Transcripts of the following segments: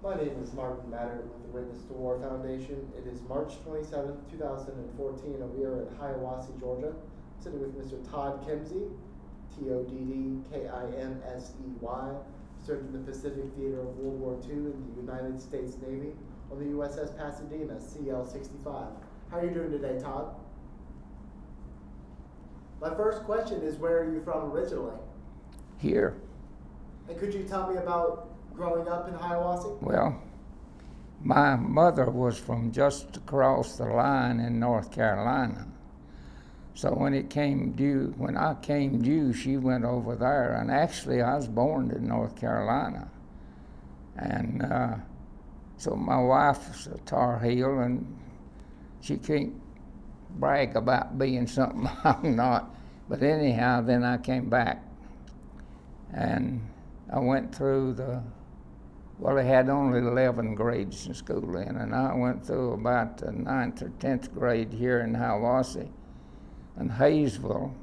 My name is Martin Matter with the Witness to War Foundation. It is March 27th, 2014, and we are in Hiawassee, Georgia, sitting with Mr. Todd Kimsey, Toddkimsey, served in the Pacific Theater of World War II in the United States Navy on the USS Pasadena, CL-65. How are you doing today, Todd? My first question is, where are you from originally? Here. And could you tell me about growing up in Hiawassee? Well, my mother was from just across the line in North Carolina. So when I came due, she went over there. And actually, I was born in North Carolina. And so my wife's a Tar Heel, and she can't brag about being something I'm not. But anyhow, then I came back. And I went through they had only 11 grades in school then, and I went through about the 9th or 10th grade here in Hiawassee. And Hayesville,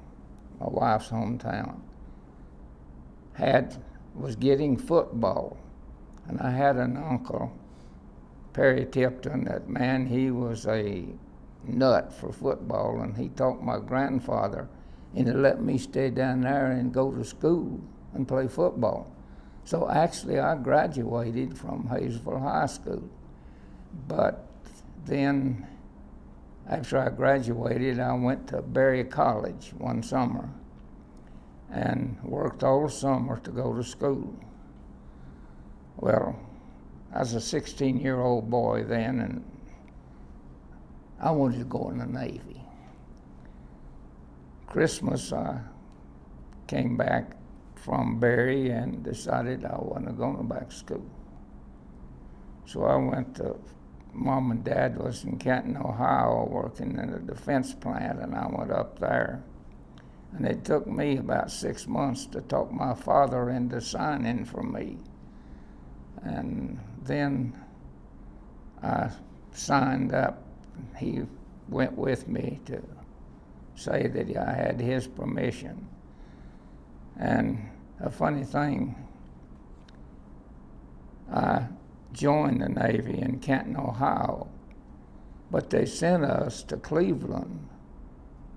my wife's hometown, was getting football. And I had an uncle, Perry Tipton, that man, he was a nut for football, and he taught my grandfather, and he let me stay down there and go to school and play football. So actually I graduated from Hayesville High School. But then after I graduated, I went to Berry College one summer and worked all summer to go to school. Well, I was a 16-year-old boy then, and I wanted to go in the Navy. Christmas, I came back from Berry and decided I wasn't going back to school. So I went to, Mom and Dad was in Canton, Ohio, working in a defense plant, and I went up there. And it took me about 6 months to talk my father into signing for me. And then I signed up. He went with me to say that I had his permission. And a funny thing, I joined the Navy in Canton, Ohio, but they sent us to Cleveland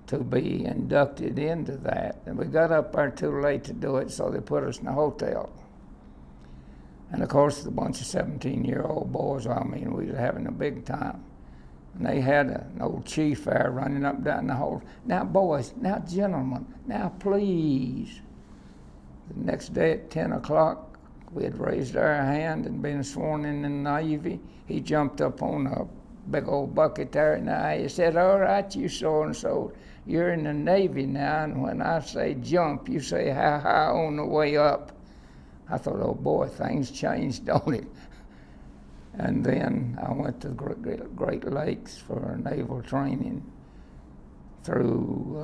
to be inducted into that. And we got up there too late to do it, so they put us in a hotel. And of course, the bunch of 17-year-old boys, we were having a big time. And they had an old chief there running up and down the hall. Now, boys, now, gentlemen, now, please. The next day at 10 o'clock, we had raised our hand and been sworn in the Navy. He jumped up on a big old bucket there, and he said, "All right, you so-and-so, you're in the Navy now, and when I say jump, you say how high on the way up." I thought, oh boy, things changed, don't it? And then I went to the Great Lakes for naval training through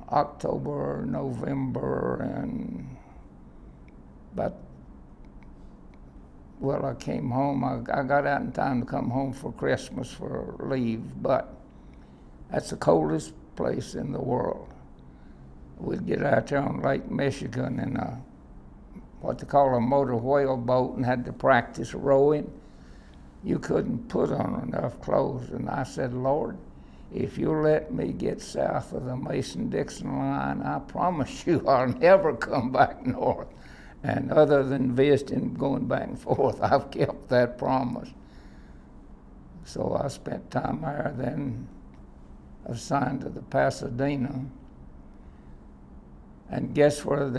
October, November, and I came home. I got out in time to come home for Christmas for leave, but that's the coldest place in the world. We'd get out there on Lake Michigan in what they call a motor whale boat and had to practice rowing. You couldn't put on enough clothes, and I said, "Lord, if you'll let me get south of the Mason-Dixon line, I promise you I'll never come back north." And other than visiting, going back and forth, I've kept that promise. So I spent time there, then assigned to the Pasadena. And guess where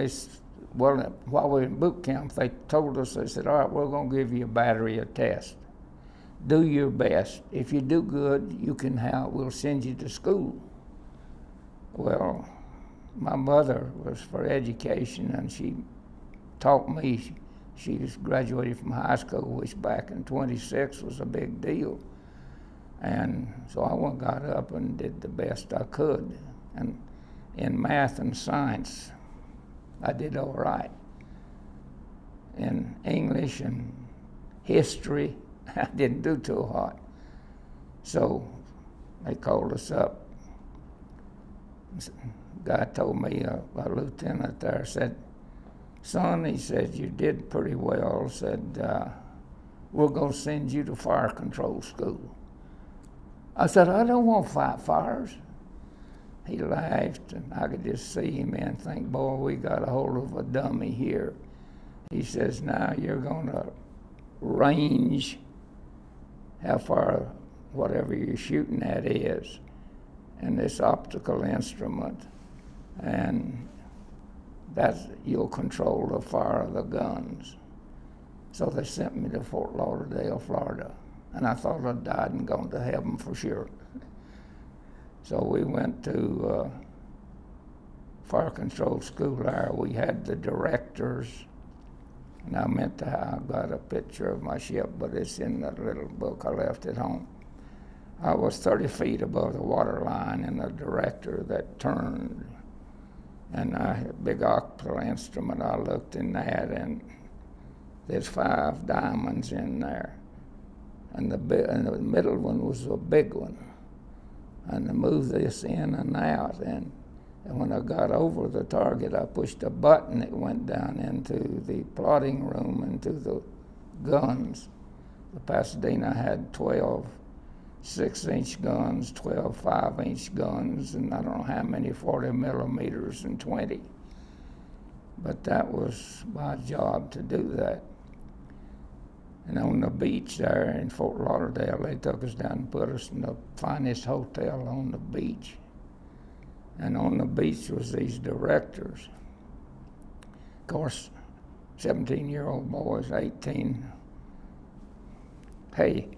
while we were in boot camp, they told us, they said, "All right, we're going to give you a battery of tests. Do your best. If you do good, we'll send you to school." Well, my mother was for education, and she taught me. She was graduated from high school, which back in 26 was a big deal. And so I got up and did the best I could. And in math and science, I did all right. In English and history, I didn't do too hot. So they called us up. Guy told me, a lieutenant there said, "Son," he said, "you did pretty well." Said, we're going to send you to fire control school. I said, I don't want to fight fires. He laughed, and I could just see him and think, boy, we got a hold of a dummy here. He says, now you're going to range how far whatever you're shooting at is in this optical instrument, and you'll control the fire of the guns. So they sent me to Fort Lauderdale, Florida, and I thought I'd died and gone to heaven for sure. So we went to fire control school there. We had the directors, and I got a picture of my ship, but it's in that little book I left at home. I was 30 feet above the water line, and the director that turned, and I had a big optical instrument. I looked in that, and there's 5 diamonds in there, and the middle one was a big one. And I moved this in and out, and when I got over the target, I pushed a button. It went down into the plotting room, into the guns. The Pasadena had 12 6-inch guns, 12 5-inch guns, and I don't know how many 40 millimeters and 20. But that was my job to do that. And on the beach there in Fort Lauderdale, they took us down and put us in the finest hotel on the beach. And on the beach was these directors. Of course, 17-year-old boys, 18. Hey,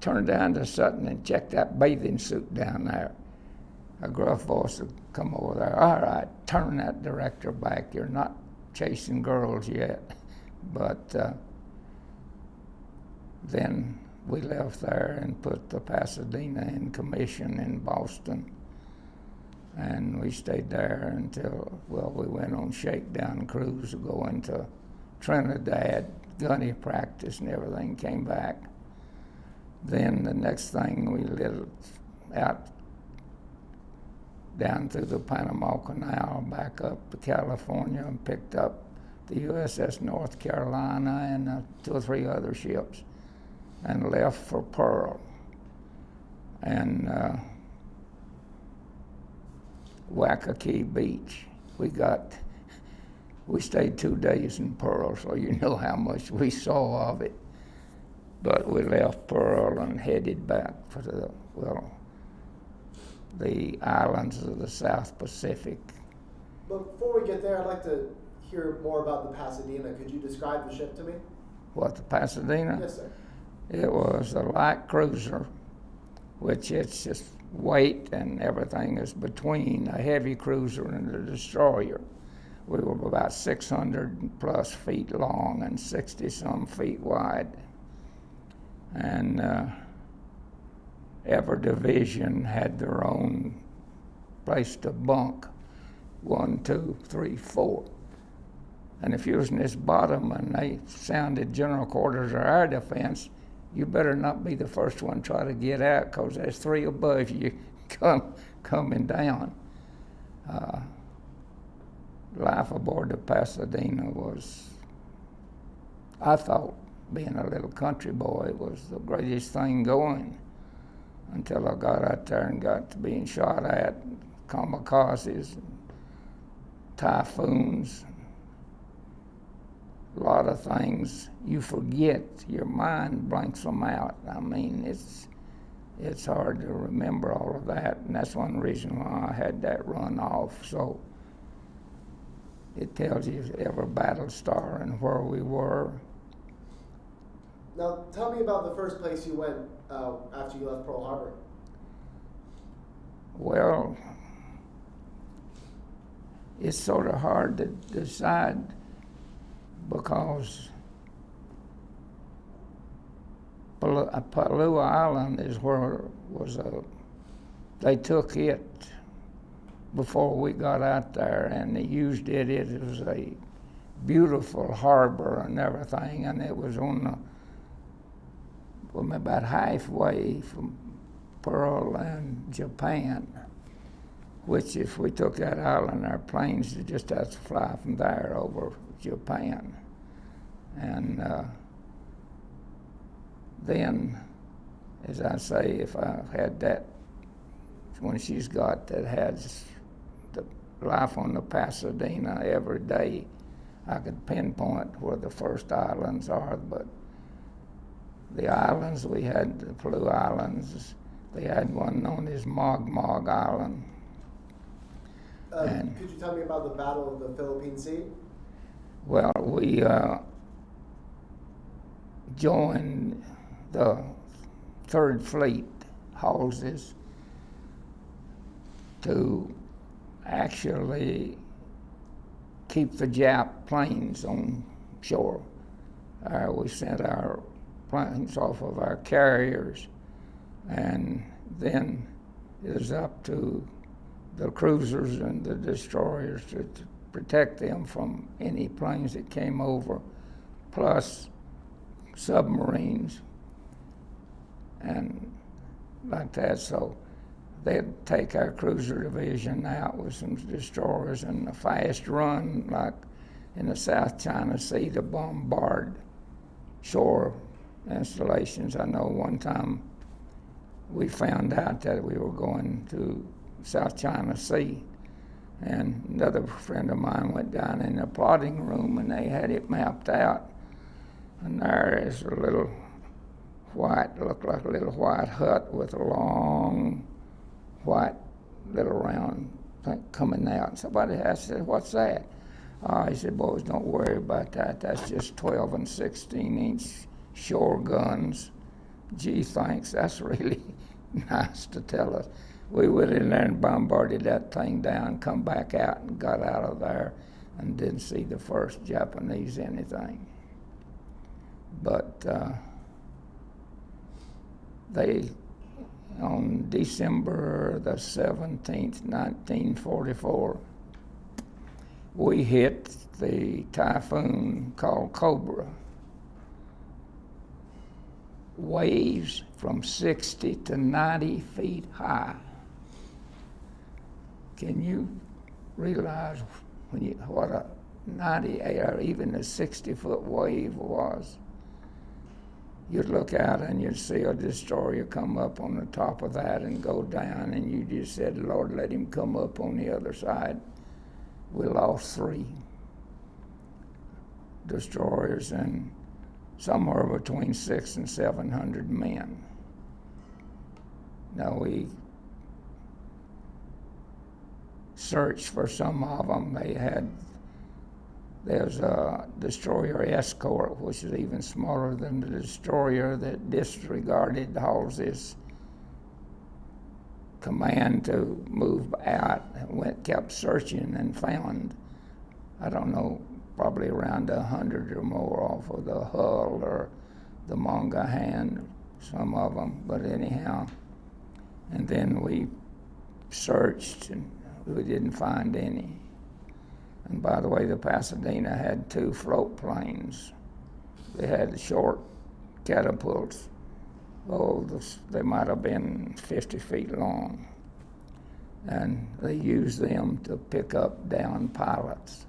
turn down to Sutton and check that bathing suit down there. A gruff voice would come over there. All right, turn that director back. You're not chasing girls yet. But then we left there and put the Pasadena in commission in Boston. And we stayed there until, we went on shakedown cruise to go into Trinidad, gunny practice and everything, came back. Then the next thing we lit out down through the Panama Canal, back up to California, and picked up the USS North Carolina and 2 or 3 other ships, and left for Pearl. And Waikiki Beach. We stayed 2 days in Pearl, so you know how much we saw of it. But we left Pearl and headed back for the islands of the South Pacific. But before we get there, I'd like to hear more about the Pasadena. Could you describe the ship to me? What, the Pasadena? Yes, sir. It was a light cruiser, which its just weight and everything is between a heavy cruiser and a destroyer. We were about 600 plus feet long and 60-some feet wide. And every division had their own place to bunk, 1, 2, 3, 4. And if you was in this bottom and they sounded general quarters or air defense, you better not be the first one to try to get out, because there's 3 above you coming down. Life aboard the Pasadena was, I thought, being a little country boy, it was the greatest thing going, until I got out there and got to being shot at, kamikazes, typhoons, a lot of things you forget. Your mind blanks them out. I mean, it's hard to remember all of that, and that's one reason why I had that run off. So it tells you every battle star and where we were. Now, tell me about the first place you went after you left Pearl Harbor. Well, it's sort of hard to decide, because Palua Island is where they took it before we got out there, and they used it. It was a beautiful harbor and everything, and it was about halfway from Pearl and Japan, which if we took that island, our planes would just have to fly from there over Japan. And then, as I say, if I had that, when she's got that has the life on the Pasadena every day, I could pinpoint where the first islands are. But the islands, we had the Blue Islands. They had one known as Mogmog Island. Could you tell me about the Battle of the Philippine Sea? Well, we joined the Third Fleet Halses to actually keep the Jap planes on shore. We sent our planes off of our carriers, and then it was up to the cruisers and the destroyers to protect them from any planes that came over, plus submarines and like that. So they'd take our cruiser division out with some destroyers and a fast run, like in the South China Sea, to bombard shore installations. I know one time we found out that we were going to South China Sea, and another friend of mine went down in the plotting room and they had it mapped out, and there is a little looked like a little white hut with a long white little round thing coming out. And somebody asked, said, "What's that?" He said, "Boys, don't worry about that. That's just 12 and 16-inch shore guns." Gee, thanks. That's really nice to tell us. We went in there and bombarded that thing down, come back out and got out of there and didn't see the first Japanese anything. But they, on December the 17th, 1944, we hit the typhoon called Cobra. Waves from 60 to 90 feet high. Can you realize what a 90 or even a 60-foot wave was? You'd look out and you'd see a destroyer come up on the top of that and go down, and you just said, "Lord, let him come up on the other side." We lost 3 destroyers and somewhere between 600 and 700 men. Now, we searched for some of them. There's a destroyer escort, which is even smaller than the destroyer, that disregarded Halsey's command to move out, and kept searching and found, I don't know, probably around 100 or more off of the hull or the manga hand, some of them, but anyhow. And then we searched and we didn't find any. And by the way, the Pasadena had 2 float planes. They had short catapults. They might have been 50 feet long. And they used them to pick up down pilots.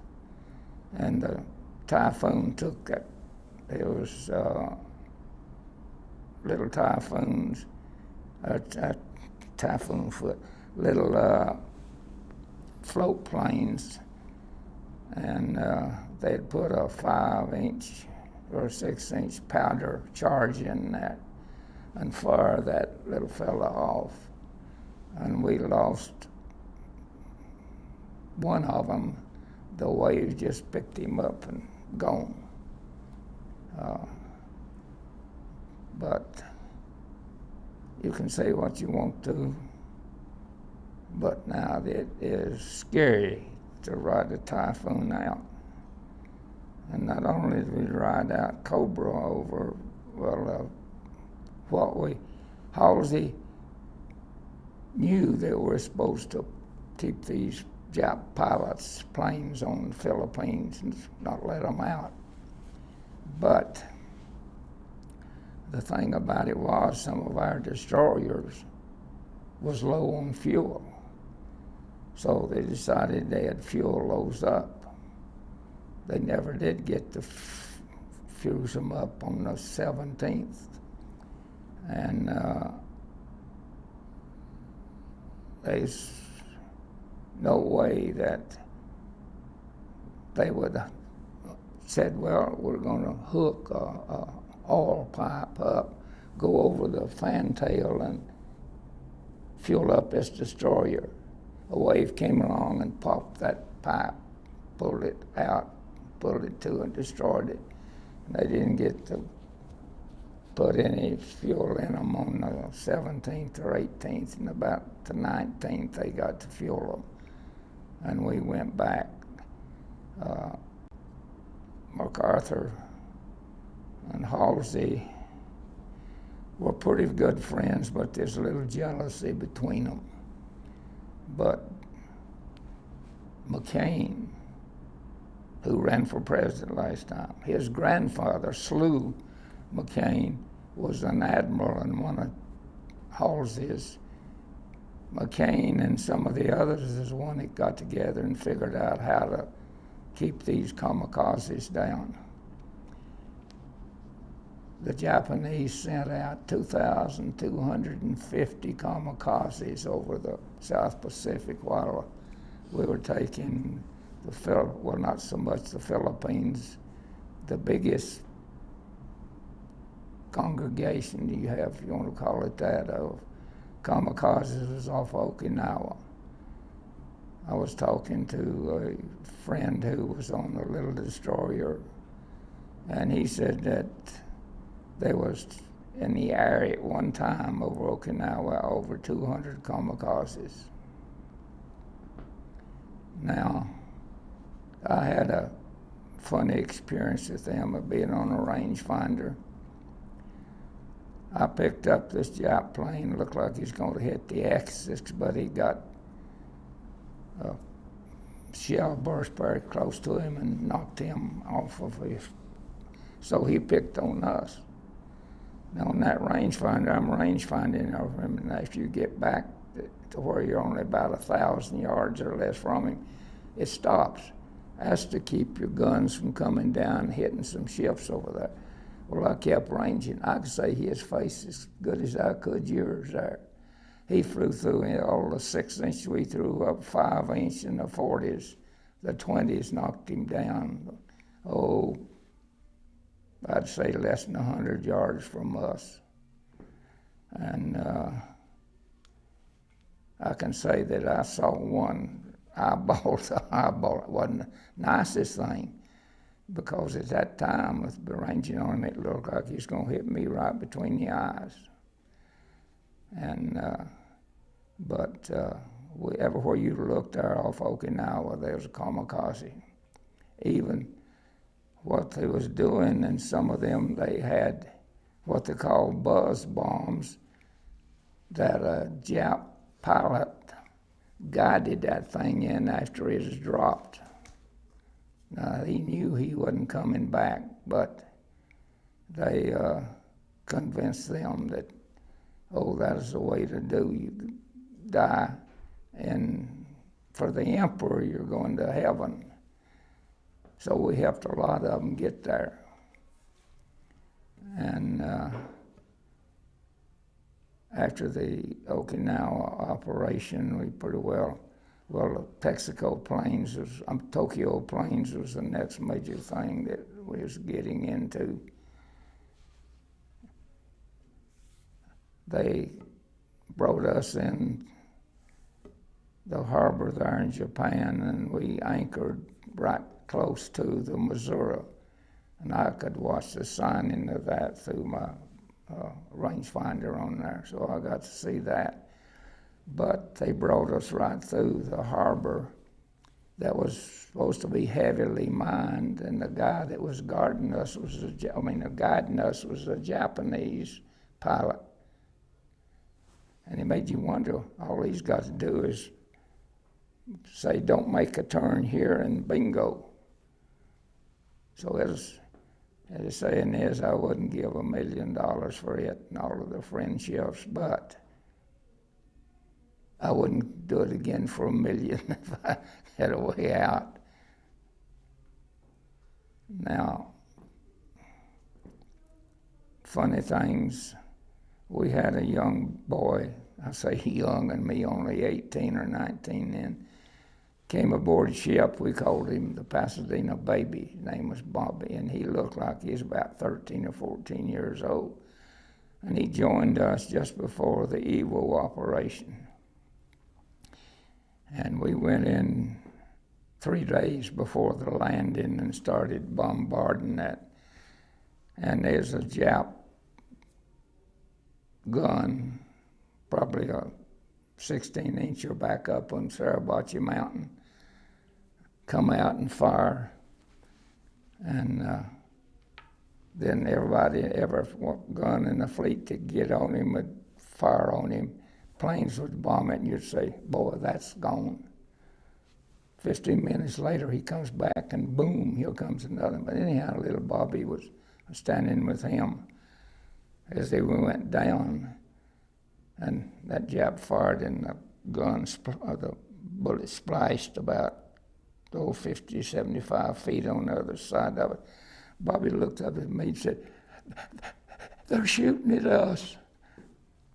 And the typhoon took it. It was little typhoons, typhoon foot, little float planes, and they'd put a 5-inch or 6-inch powder charge in that and fire that little fella off. And we lost one of them. The wave just picked him up and gone. But you can say what you want to, but now it is scary to ride a typhoon out. And not only did we ride out Cobra over, Halsey knew that we're supposed to keep these Jap pilots' planes on the Philippines and not let them out. But the thing about it was some of our destroyers was low on fuel. So they decided they'd fuel those up. They never did get to fuse them up on the 17th. And there's no way that they would have said, well, we're going to hook a oil pipe up, go over the fantail and fuel up this destroyer. A wave came along and popped that pipe, pulled it out, pulled it to and destroyed it. And they didn't get to put any fuel in them on the 17th or 18th, and about the 19th they got to fuel them. And we went back. MacArthur and Halsey were pretty good friends, but there's a little jealousy between them. But McCain, who ran for president last time, his grandfather, Slew McCain, was an admiral in one of Halsey's. McCain and some of the others is the one that got together and figured out how to keep these kamikazes down. The Japanese sent out 2,250 kamikazes over the South Pacific while we were taking well, not so much the Philippines, the biggest congregation you have, if you want to call it that, of kamikazes was off Okinawa. I was talking to a friend who was on the little destroyer, and he said that there was in the area at one time over Okinawa over 200 kamikazes. Now, I had a funny experience with them of being on a rangefinder. I picked up this Jap plane, looked like he was going to hit the axis, but he got a shell burst very close to him and knocked him off of his. So he picked on us. Now on that rangefinder, I'm rangefinding over him, and after you get back to where you're only about 1,000 yards or less from him, it stops. That's to keep your guns from coming down and hitting some ships over there. Well, I kept ranging. I could say his face as good as I could yours there. He flew through all the 6-inch we threw up, 5-inch, and the 40s. The 20s knocked him down. Oh, I'd say less than 100 yards from us. And I can say that I saw one eyeball to eyeball. It wasn't the nicest thing, because at that time, with the ranging on him, it looked like he was going to hit me right between the eyes. And but everywhere you looked there off Okinawa, there was a kamikaze. Even what they was doing, and some of them, they had what they call buzz bombs that a Jap pilot guided that thing in after it was dropped. Now, he knew he wasn't coming back, but they convinced them that, oh, that is the way to do. You die, and for the emperor, you're going to heaven. So we helped a lot of them get there. And after the Okinawa operation, we pretty well, the Texaco plains Tokyo plains was the next major thing that we was getting into. They brought us in the harbor there in Japan, and we anchored right close to the Missouri, and I could watch the signing of that through my rangefinder on there, so I got to see that. But they brought us right through the harbor that was supposed to be heavily mined, and the guy that was guiding us was a Japanese pilot. And it made you wonder, all he's got to do is say, don't make a turn here, and bingo. So as the saying is, I wouldn't give $1 million for it and all of the friendships, but I wouldn't do it again for $1 million if I had a way out. Now, funny things we had a young boy, I say young and me only 18 or 19 then, came aboard ship. We called him the Pasadena Baby. His name was Bobby, and he looked like he was about 13 or 14 years old. And he joined us just before the Evo operation. And we went in 3 days before the landing and started bombarding that. And there's a Jap gun, probably a 16-incher back up on Sarabachi Mountain, come out and fire. And then everybody, every gun in the fleet to get on him would fire on him. Planes would bomb it, and you'd say, boy, that's gone. 15 minutes later, he comes back, and boom, here comes another. But anyhow, little Bobby was standing with him as they went down, and that Jap fired, and the gun, the bullet splashed about 50, 75 feet on the other side of it. Bobby looked up at me and said, "They're shooting at us."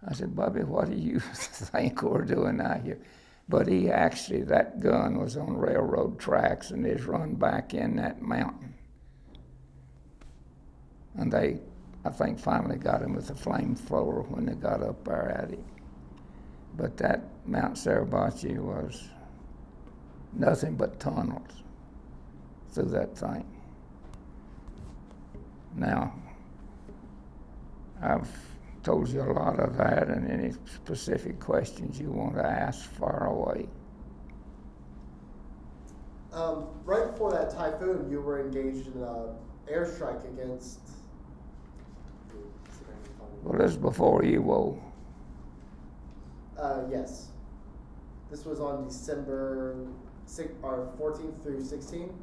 I said, "Bobby, what do you think we're doing out here?" But he actually, that gun was on railroad tracks and is run back in that mountain. And they, I think, finally got him with a flamethrower when they got up there at him. But that Mount Sarabachi was nothing but tunnels through that thing. Now, I've told you a lot of that, and any specific questions you want to ask, far away. Right before that typhoon, you were engaged in an airstrike against... Well, this is before Evo. Yes. This was on December 14th through 16th.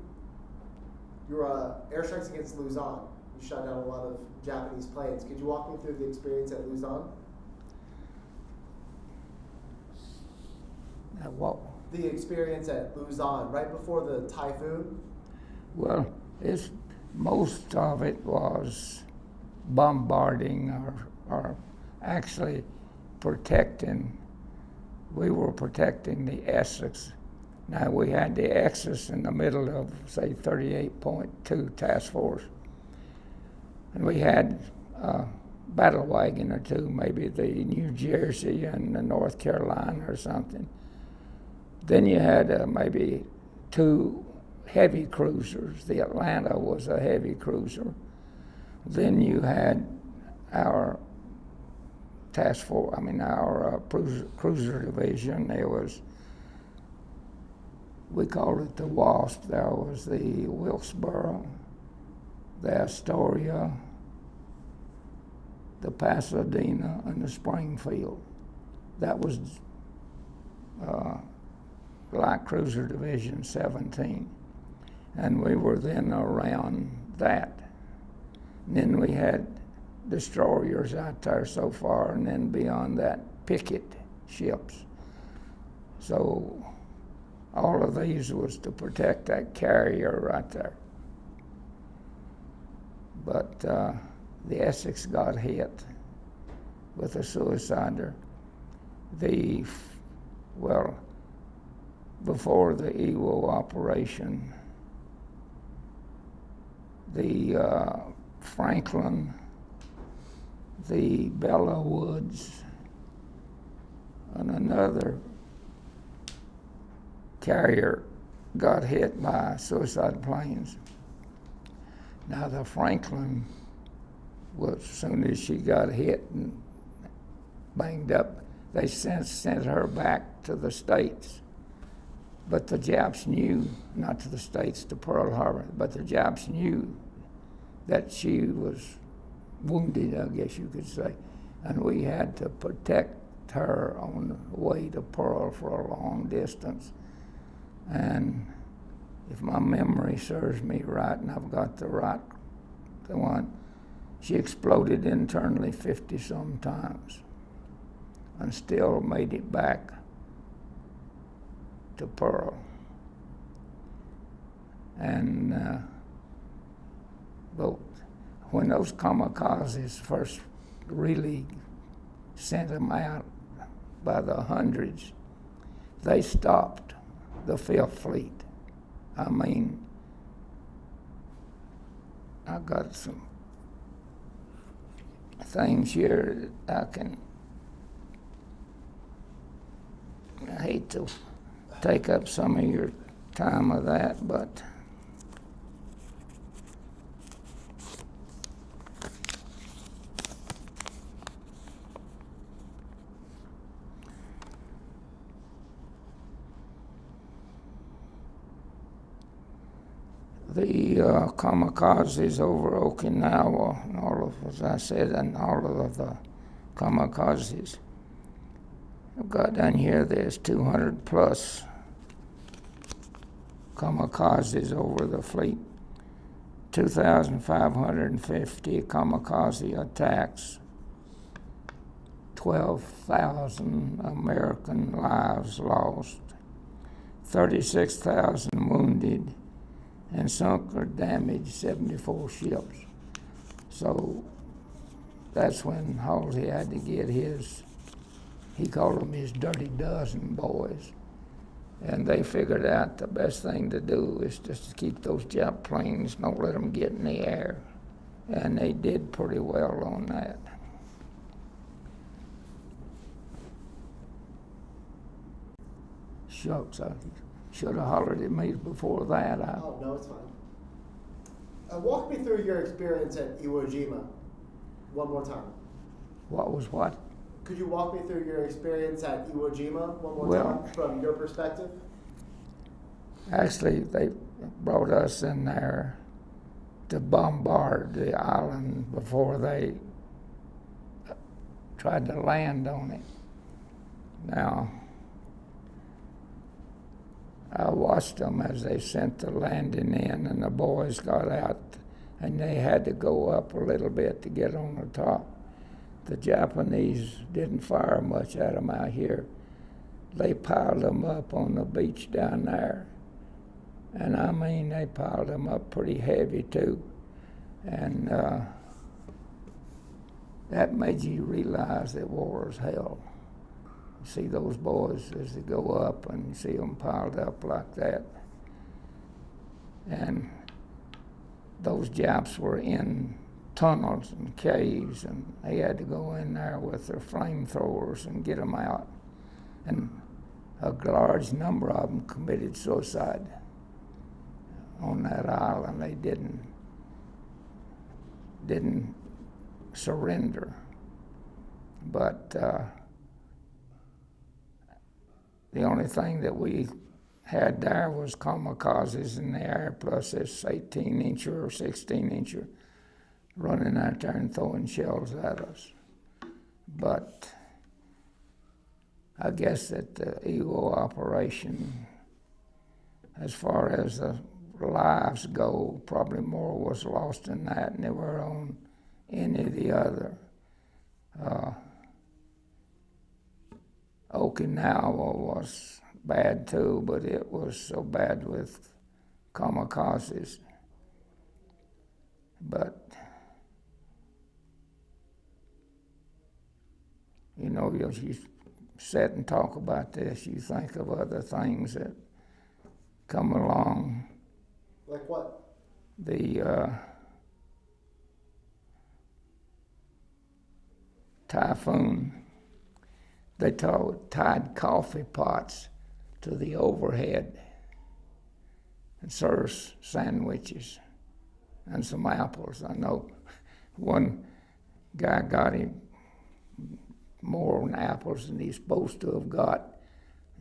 You were airstrikes against Luzon. You shot down a lot of Japanese planes. Could you walk me through the experience at Luzon? At what? The experience at Luzon, right before the typhoon? Well, most of it was bombarding or actually protecting. We were protecting the Essex. Now, we had the Essex in the middle of, say, 38.2 Task Force. And we had a battle wagon or two, maybe the New Jersey and the North Carolina or something. Then you had maybe 2 heavy cruisers. The Atlanta was a heavy cruiser. Then you had our task force, our cruiser division. There was, we called it the WASP. There was the Wilkesboro, the Astoria, the Pasadena, and the Springfield. That was Light Cruiser Division 17. And we were then around that. And then we had destroyers out there so far, and then beyond that, picket ships. So all of these was to protect that carrier right there. But the Essex got hit with a suicider. Before the Evo operation, the Franklin, the Bella Woods, and another carrier got hit by suicide planes. Now, the Franklin, as soon as she got hit and banged up, they sent her back to the States. But the Japs knew, not to the States, to Pearl Harbor, but the Japs knew that she was wounded, I guess you could say, and we had to protect her on the way to Pearl for a long distance. And if my memory serves me right, and I've got the one, she exploded internally 50-some times and still made it back to Pearl. And but when those kamikazes first really sent them out by the hundreds. They stopped the Fifth Fleet. I mean, I got some things here that I hate to take up some of your time of that, but the kamikazes over Okinawa, and all of, as I said, and all of the kamikazes. I've got down here, there's 200 plus kamikazes over the fleet, 2,550 kamikaze attacks, 12,000 American lives lost, 36,000 wounded, and sunk or damaged 74 ships. So that's when Halsey had to get his, he called them his dirty dozen boys. And they figured out the best thing to do is just to keep those jet planes, don't let them get in the air. And they did pretty well on that. Shucks, I should have hollered at me before that. Oh, no, it's fine. Walk me through your experience at Iwo Jima one more time. What was what? Could you walk me through your experience at Iwo Jima one more Well, time from your perspective? Actually, they brought us in there to bombard the island before they tried to land on it. Now, I watched them as they sent the landing in, and the boys got out, and they had to go up a little bit to get on the top. The Japanese didn't fire much at them out here. They piled them up on the beach down there. And I mean, they piled them up pretty heavy too. And that made you realize that war is hell. You see those boys as they go up and you see them piled up like that. And those Japs were in tunnels and caves, and they had to go in there with their flamethrowers and get them out. And a large number of them committed suicide on that island. They didn't surrender. But the only thing that we had there was kamikazes in the air, plus this 18-incher or 16-incher running out there and throwing shells at us. But I guess that the Iwo operation, as far as the lives go, probably more was lost in that than they were on any of the other. Okinawa was bad too, but it was so bad with kamikazes. But you know, as you sit and talk about this, you think of other things that come along. Like what? The typhoon. They tied coffee pots to the overhead and served sandwiches and some apples. I know one guy got him more on apples than he's supposed to have got.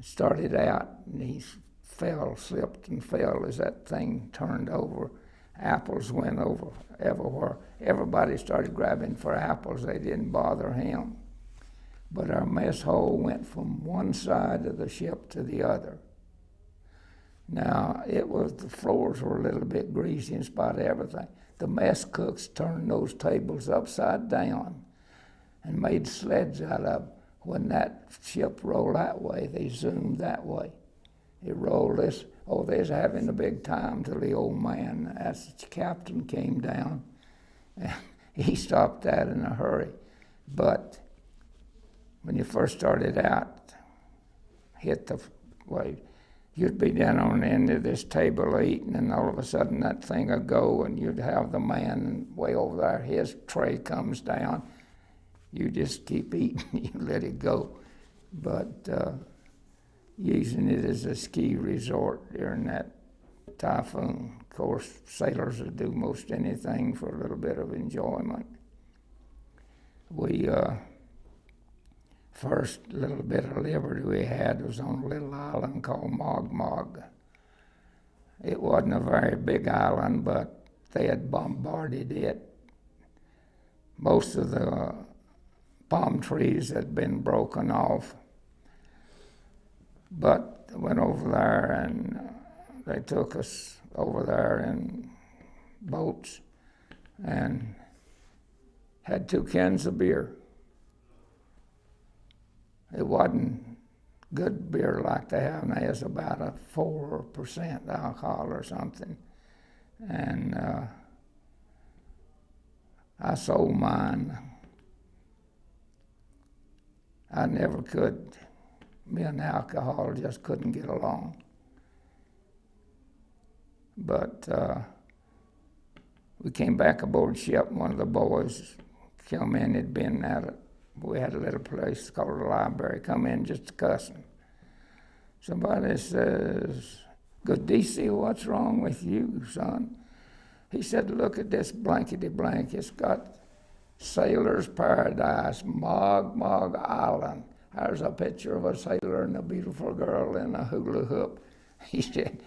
Started out and he slipped and fell as that thing turned over. Apples went over everywhere. Everybody started grabbing for apples. They didn't bother him. But our mess hall went from one side of the ship to the other. Now, the floors were a little bit greasy in spite of everything. The mess cooks turned those tables upside down and made sleds out of them. When that ship rolled that way, they zoomed that way. It rolled this, they was having a big time till the old man, as the captain came down, and he stopped that in a hurry. But when you first started out, hit the wave, you'd be down on the end of this table eating, and all of a sudden that thing would go, and you'd have the man way over there, his tray comes down. You just keep eating, you let it go. But using it as a ski resort during that typhoon. Of course, sailors would do most anything for a little bit of enjoyment. We first little bit of liberty we had was on a little island called Mogmog. It wasn't a very big island, but they had bombarded it. Most of the palm trees had been broken off, but I went over there and they took us over there in boats and had 2 cans of beer. It wasn't good beer like they have now. It's about a 4% alcohol or something. And I sold mine. I never could. Me and alcohol just couldn't get along. But we came back aboard ship. One of the boys come in. He'd been at it. We had a little place called the library. Come in just cussing. Somebody says, "Good DC, what's wrong with you, son?" He said, "Look at this blankety blank. It's got Sailor's Paradise, Mogmog Island. There's a picture of a sailor and a beautiful girl in a hula hoop." He said,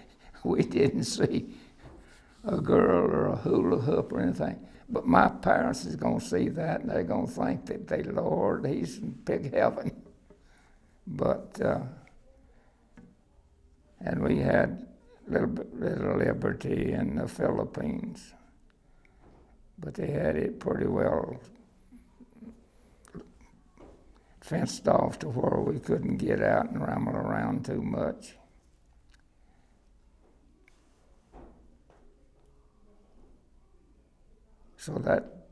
"We didn't see a girl or a hula hoop or anything. But my parents is going to see that, and they're going to think that Lord, he's in big heaven." But, and we had little liberty in the Philippines. But they had it pretty well fenced off to where we couldn't get out and ramble around too much. So that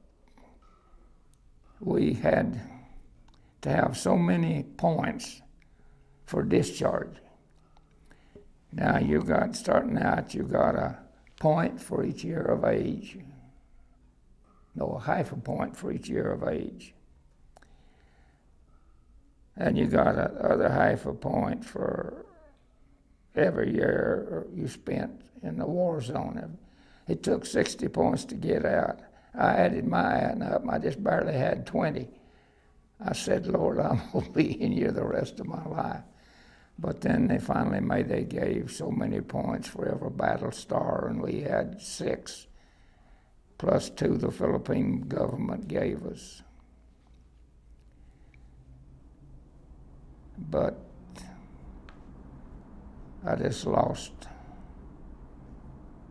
we had to have so many points for discharge. Now starting out, you got a point for each year of age. No, half a point for each year of age. And you got another half a point for every year you spent in the war zone. It took 60 points to get out. I added mine up. I just barely had 20. I said, "Lord, I'm going to be in you the rest of my life." But then they gave so many points for every battle star, and we had 6, plus 2 the Philippine government gave us. But I just lost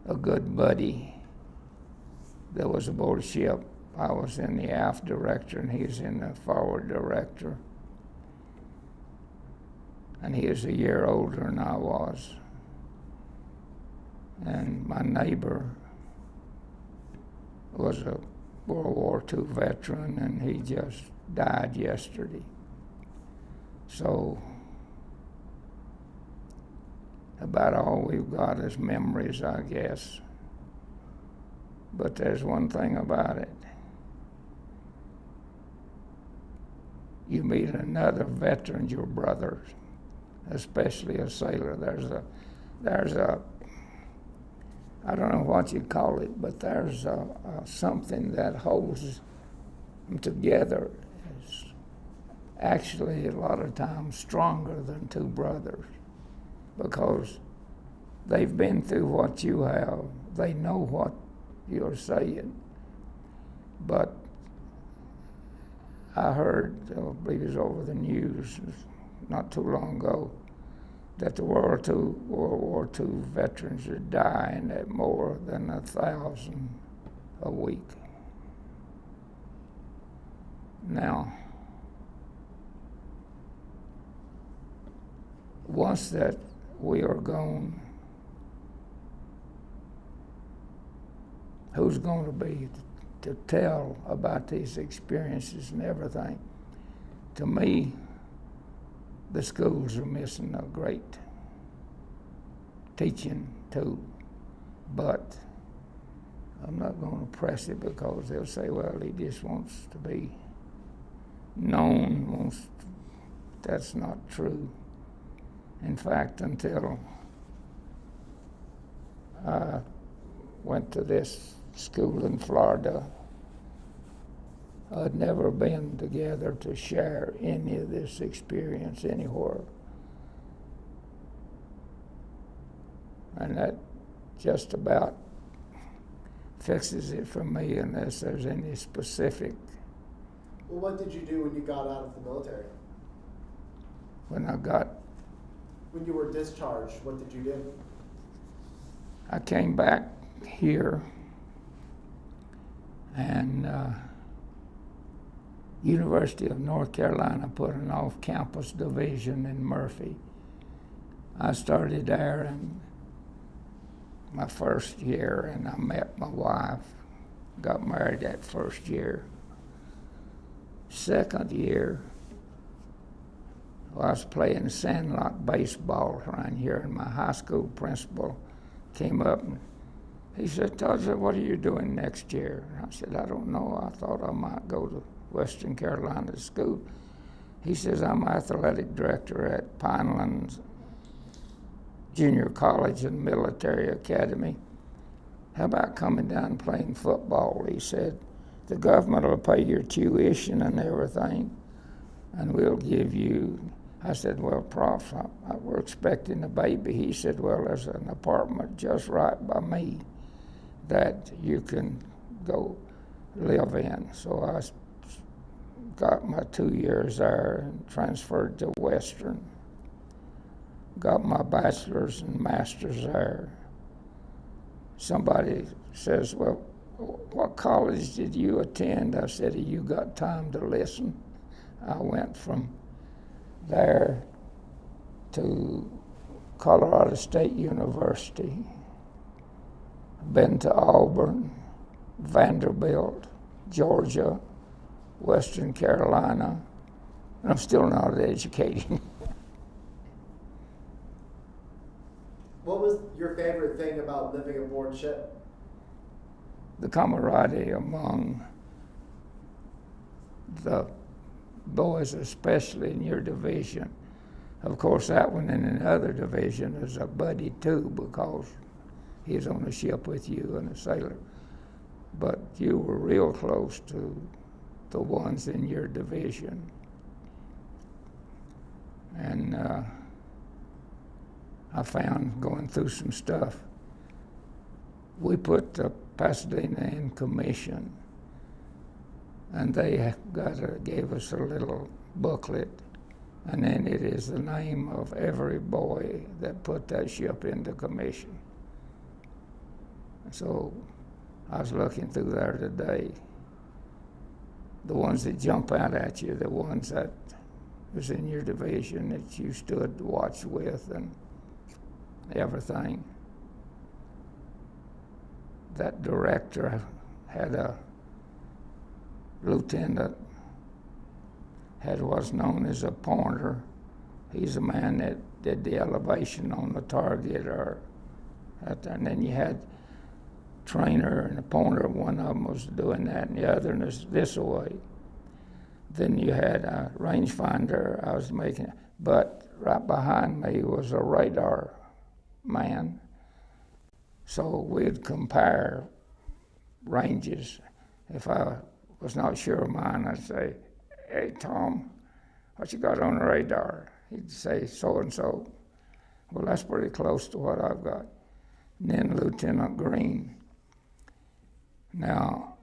a good buddy that was aboard ship. I was in the aft director, and he was in the forward director. And he was a year older than I was. And my neighbor was a World War II veteran, and he just died yesterday. So about all we've got is memories, I guess. But there's one thing about it. You meet another veteran, your brother, especially a sailor. There's a I don't know what you call it, but there's a something that holds them together. It's actually a lot of times stronger than 2 brothers, because they've been through what you have. They know what you're saying. But I heard, I believe it was over the news not too long ago, that the World War II veterans are dying at more than 1,000 a week. Now, once that we are gone, who's going to be to tell about these experiences and everything? To me, the schools are missing a great teaching tool, but I'm not going to press it because they'll say, well, he just wants to be known. That's not true. In fact, until I went to this school in Florida, I'd never been together to share any of this experience anywhere. And that just about fixes it for me unless there's any specific. Well, what did you do when you got out of the military? When you were discharged, what did you do? I came back here, and University of North Carolina put an off-campus division in Murphy. I started there in my first year, and I met my wife, got married that first year. Second year, I was playing sandlot baseball around here, and my high school principal came up and he said, Todd, what are you doing next year? And I said, I don't know. I thought I might go to Western Carolina school. He says, I'm athletic director at Pinelands Junior College and Military Academy. How about coming down and playing football? He said, the government will pay your tuition and everything, and we'll give you. I said, well, Prof, we're expecting a baby. He said, well, there's an apartment just right by me that you can go live in. So I got my 2 years there and transferred to Western. Got my bachelor's and master's there. Somebody says, well, what college did you attend? I said, you got time to listen? I went from there to Colorado State University, been to Auburn, Vanderbilt, Georgia, Western Carolina, and I'm still not educated. What was your favorite thing about living aboard ship? The camaraderie among the boys, especially in your division. Of course, that one in another division is a buddy too, because he's on a ship with you and a sailor. But you were real close to the ones in your division. And I found, going through some stuff, we put Pasadena in commission, and they gave us a little booklet, and then it is the name of every boy that put that ship into commission. So I was looking through there today. The ones that jump out at you, the ones that was in your division that you stood to watch with and everything. That director had a lieutenant, had what's known as a pointer. He's a man that did the elevation on the target, and then you had trainer and a pointer. One of them was doing that, and the other was this way. Then you had a rangefinder. I was making, but right behind me was a radar man. So we'd compare ranges. If I was not sure of mine, I'd say, hey, Tom, what you got on the radar? He'd say, so-and-so. Well, that's pretty close to what I've got. And then Lieutenant Green. Now,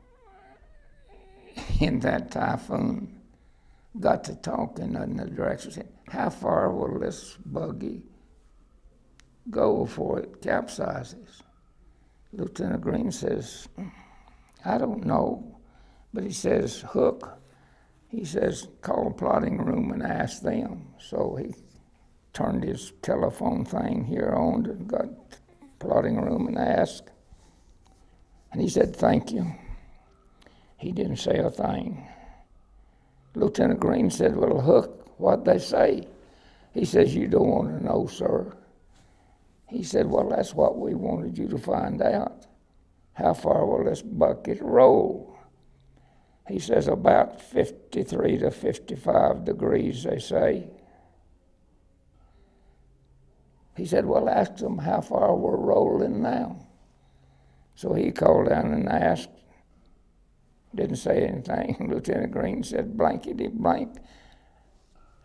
in that typhoon, got to talking, and the director said, how far will this buggy go before it capsizes? Lieutenant Green says, I don't know, but he says, Hook. He says, call a plotting room and ask them. So he turned his telephone thing here on and got plotting room and asked. And he said, thank you. He didn't say a thing. Lieutenant Green said, well, Hook, what'd they say? He says, you don't want to know, sir. He said, well, that's what we wanted you to find out. How far will this bucket roll? He says, about 53 to 55 degrees, they say. He said, well, ask them how far we're rolling now. So he called down and asked, didn't say anything. Lieutenant Green said, blankety blank,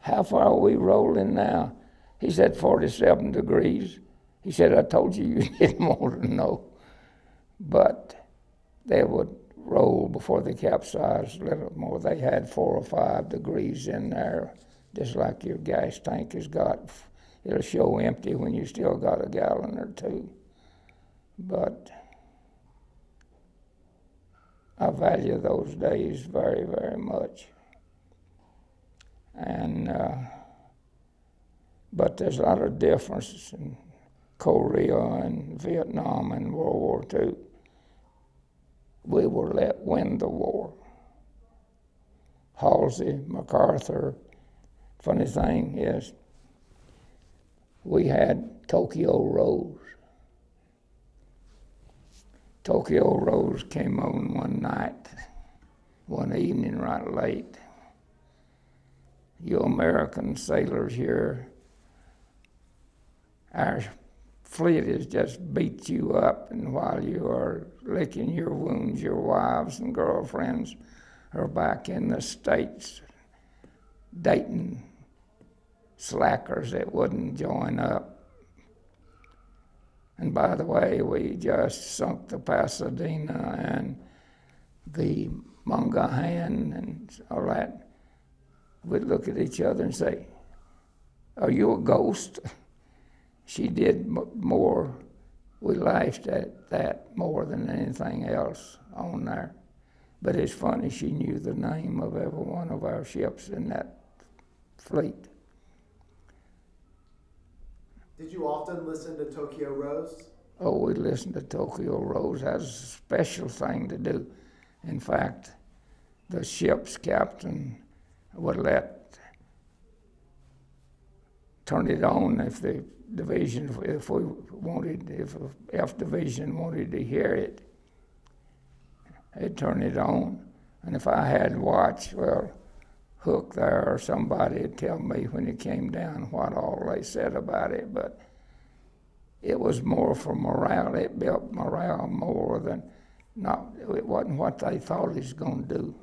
how far are we rolling now? He said, 47 degrees. He said, I told you didn't want to know. But they would roll before they capsized a little more. They had 4 or 5 degrees in there, just like your gas tank has got. It'll show empty when you still got a gallon or two. But I value those days very, very much. And but there's a lot of differences in Korea and Vietnam and World War II. We were let win the war. Halsey, MacArthur. Funny thing is, we had Tokyo Rose. Tokyo Rose came on one night, one evening right late. You American sailors here, our fleet has just beat you up, and while you are licking your wounds, your wives and girlfriends are back in the States dating slackers that wouldn't join up. And by the way, we just sunk the Pasadena and the Mangahan and all that. We'd look at each other and say, are you a ghost? She did more. We laughed at that more than anything else on there. But it's funny, she knew the name of every one of our ships in that fleet. Did you often listen to Tokyo Rose? Oh, we listened to Tokyo Rose. That was a special thing to do. In fact, the ship's captain would turn it on if the division, if F division wanted to hear it, they'd turn it on. And if I had watch, well, Hook there or somebody would tell me when it came down what all they said about it. But it was more for morale. It built morale more than not. It wasn't what they thought it was going to do.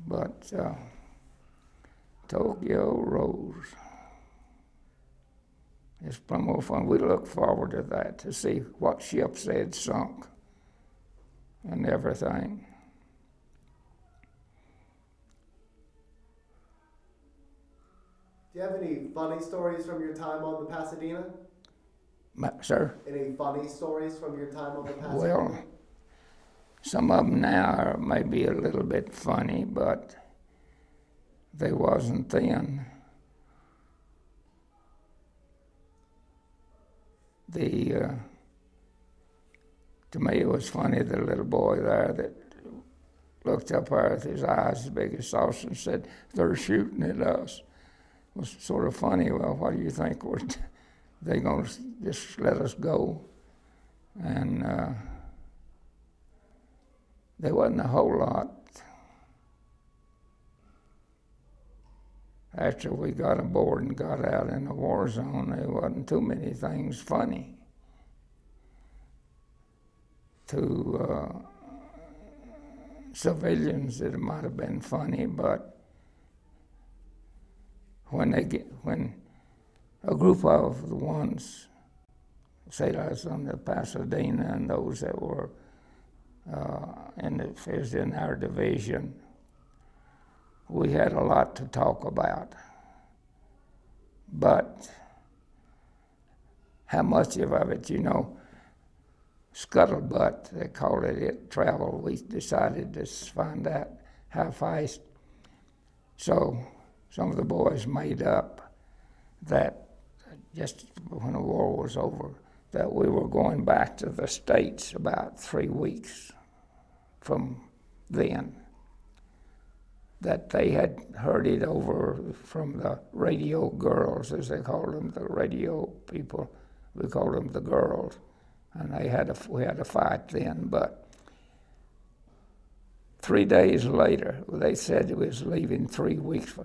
But Tokyo Rose. It's plenty more fun. We look forward to that, to see what ships they had sunk and everything. Do you have any funny stories from your time on the Pasadena? Sir? Any funny stories from your time on the Pasadena? Well, some of them now are maybe a little bit funny, but they wasn't then. To me it was funny, the little boy there that looked up there with his eyes as big as saucers and said, they're shooting at us. It was sort of funny. Well, what do you think? They going to just let us go? And there wasn't a whole lot. After we got aboard and got out in the war zone, there wasn't too many things funny. To civilians, it might have been funny, but when a group of the ones, sailors on the Pasadena and those that were in our division, we had a lot to talk about. But how much of it, scuttlebutt, they called it travel. We decided to find out how fast. So some of the boys made up that just when the war was over, that we were going back to the States about 3 weeks from then. that they had heard it over from the radio girls, as they called them, the radio people. We called them the girls, and we had a fight then. But 3 days later, they said it was leaving 3 weeks.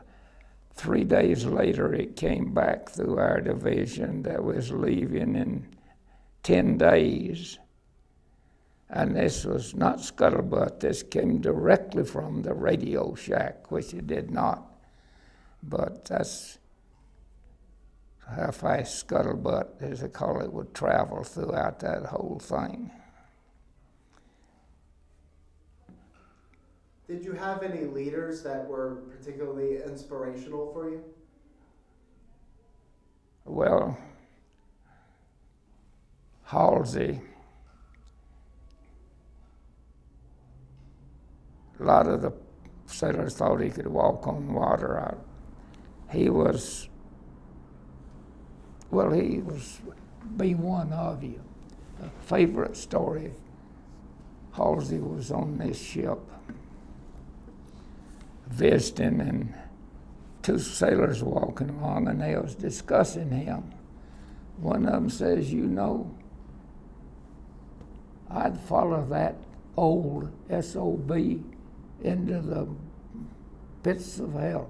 3 days later, it came back through our division that was leaving in 10 days. And this was not scuttlebutt. This came directly from the Radio Shack, which it did not. But that's how fast scuttlebutt, as they call it, would travel throughout that whole thing. Did you have any leaders that were particularly inspirational for you? Well, Halsey, a lot of the sailors thought he could walk on water. He was be one of you. A favorite story, Halsey was on this ship visiting, and two sailors walking along, and they was discussing him. One of them says, you know, I'd follow that old SOB into the pits of hell.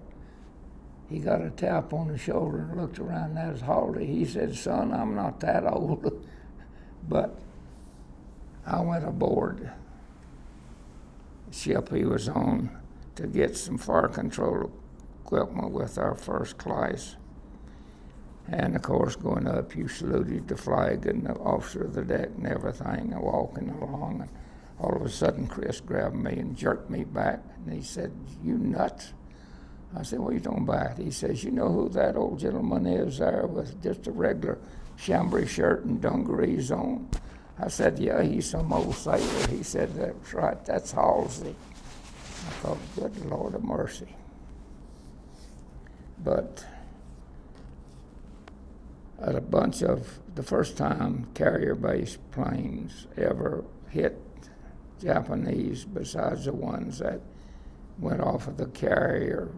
He got a tap on the shoulder and looked around at his Halsey. He said, son, I'm not that old. But I went aboard the ship he was on to get some fire control equipment with our first class. And of course, going up, you saluted the flag and the officer of the deck and everything, and walking along. And all of a sudden, Chris grabbed me and jerked me back, and he said, you nuts? I said, what are you talking about? He says, you know who that old gentleman is there with just a regular chambray shirt and dungarees on? I said, yeah, he's some old sailor. He said, that's right, that's Halsey. I thought, good Lord of mercy. But at a bunch of, the first time carrier-based planes ever hit Japanese, besides the ones that went off of the carrier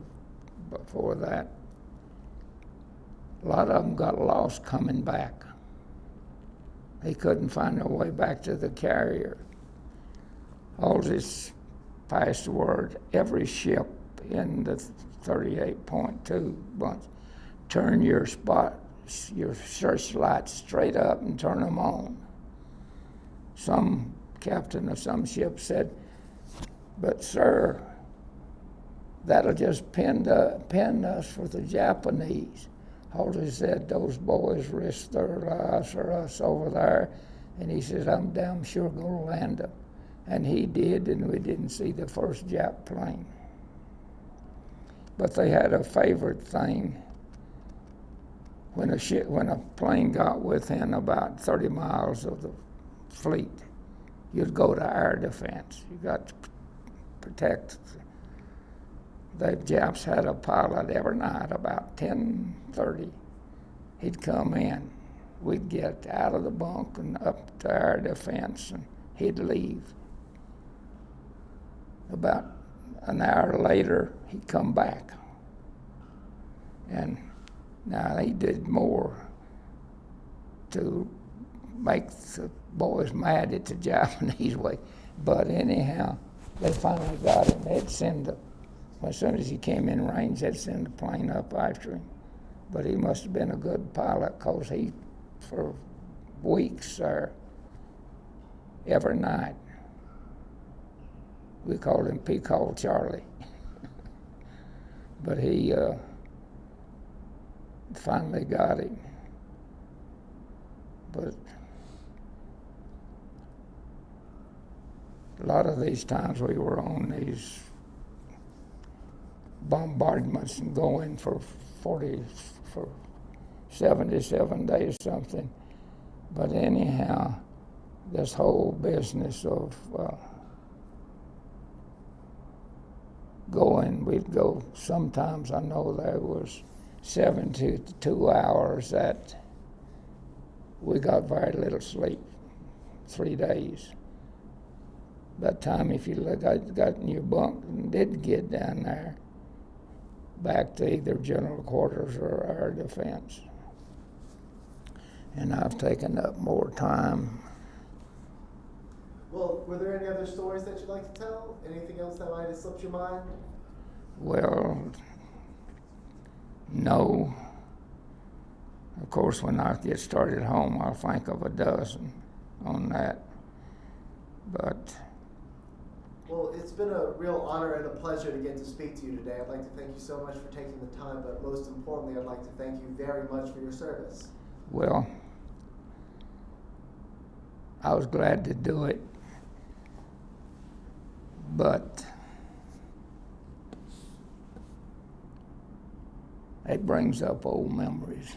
before that, a lot of them got lost coming back. They couldn't find their way back to the carrier. All this passed the word, every ship in the 38.2 bunch, turn your searchlights straight up and turn them on. Some captain of some ship said, but sir, that'll just pin us for the Japanese. Halsey said, those boys risked their lives for us over there. And he says, I'm damn sure going to land them. And he did, and we didn't see the first Jap plane. But they had a favorite thing. When a plane got within about 30 miles of the fleet, you'd go to air defense. You got to protect. The Japs had a pilot every night about 10:30. He'd come in. We'd get out of the bunk and up to air defense, and he'd leave. About an hour later, he'd come back. And now he did more to make the boys mad at the Japanese way. But anyhow, they finally got him. They'd send as soon as he came in range, they'd send the plane up after him. But he must have been a good pilot, because he, for weeks there, every night, we called him Peacock Charlie. But he finally got him. But a lot of these times we were on these bombardments and going for 77 days something. But anyhow, this whole business of we'd go, sometimes I know there was 72 hours that we got very little sleep, 3 days. By the time if you got in your bunk and did get down there, back to either general quarters or our defense. And I've taken up more time. Well, were there any other stories that you'd like to tell? Anything else that might have slipped your mind? Well, no. Of course, when I get started home, I'll think of a dozen on that. But well, it's been a real honor and a pleasure to get to speak to you today. I'd like to thank you so much for taking the time, but most importantly, I'd like to thank you very much for your service. well, I was glad to do it, but it brings up old memories.